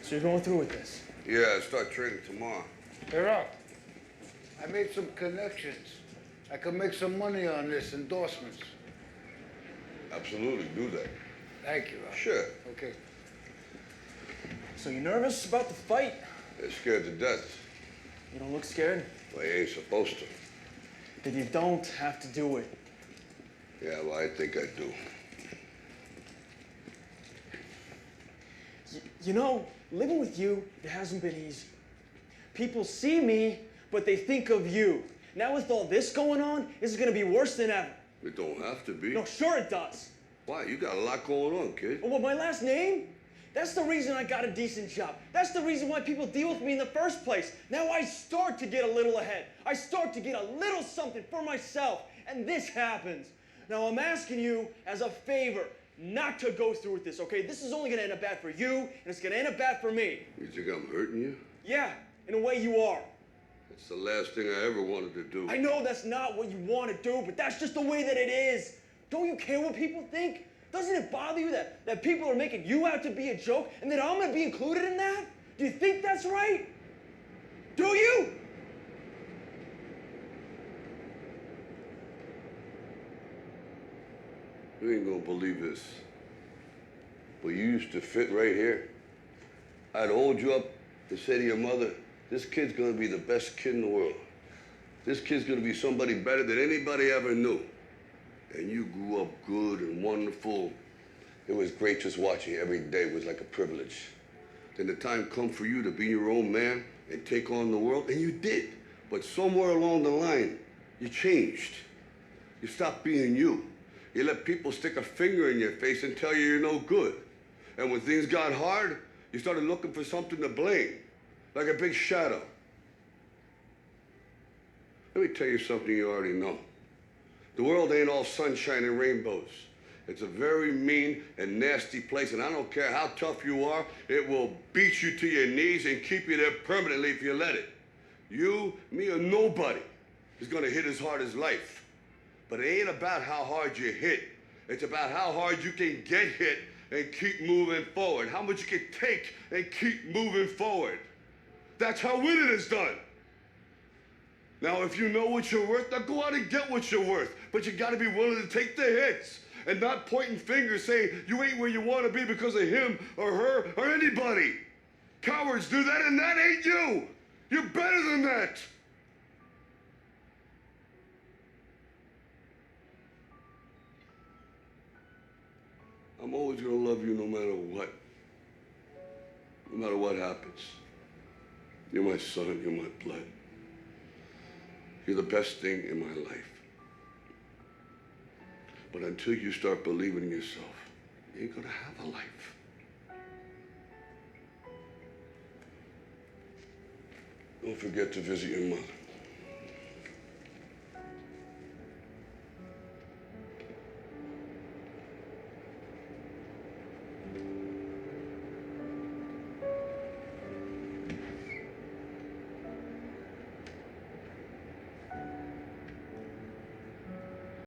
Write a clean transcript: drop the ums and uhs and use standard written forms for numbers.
So you're going through with this? Yeah, I start training tomorrow. Hey, Rob, I made some connections. I can make some money on this endorsements. Absolutely, do that. Thank you, Rob. Sure. Okay. So you're nervous about the fight? They're scared to death. You don't look scared? Well, you ain't supposed to. Then you don't have to do it. Yeah, well, I think I do. You know, living with you, it hasn't been easy. People see me, but they think of you. Now with all this going on, this is gonna be worse than ever. It don't have to be. No, sure it does. Why? You got a lot going on, kid. Oh, well, my last name? That's the reason I got a decent job. That's the reason why people deal with me in the first place. Now I start to get a little ahead. I start to get a little something for myself, and this happens. Now I'm asking you as a favor not to go through with this, okay? This is only gonna end up bad for you, and it's gonna end up bad for me. You think I'm hurting you? Yeah, in a way you are. That's the last thing I ever wanted to do. I know that's not what you want to do, but that's just the way that it is. Don't you care what people think? Doesn't it bother you that people are making you out to be a joke and that I'm going to be included in that? Do you think that's right? Do you? You ain't gonna believe this. But you used to fit right here. I'd hold you up and say to your mother, this kid's gonna be the best kid in the world. This kid's gonna be somebody better than anybody ever knew. And you grew up good and wonderful. It was great just watching you every day. It was like a privilege. Then the time come for you to be your own man and take on the world, and you did. But somewhere along the line, you changed. You stopped being you. You let people stick a finger in your face and tell you you're no good. And when things got hard, you started looking for something to blame, like a big shadow. Let me tell you something you already know. The world ain't all sunshine and rainbows. It's a very mean and nasty place, and I don't care how tough you are, it will beat you to your knees and keep you there permanently if you let it. You, me, or nobody is gonna hit as hard as life. But it ain't about how hard you hit. It's about how hard you can get hit and keep moving forward. How much you can take and keep moving forward. That's how winning is done. Now, if you know what you're worth, now go out and get what you're worth. But you gotta be willing to take the hits and not pointing fingers saying you ain't where you wanna be because of him or her or anybody. Cowards do that, and that ain't you. You're better than that. I'm always gonna love you no matter what. No matter what happens. You're my son, you're my blood. You're the best thing in my life. But until you start believing in yourself, you ain't gonna have a life. Don't forget to visit your mother.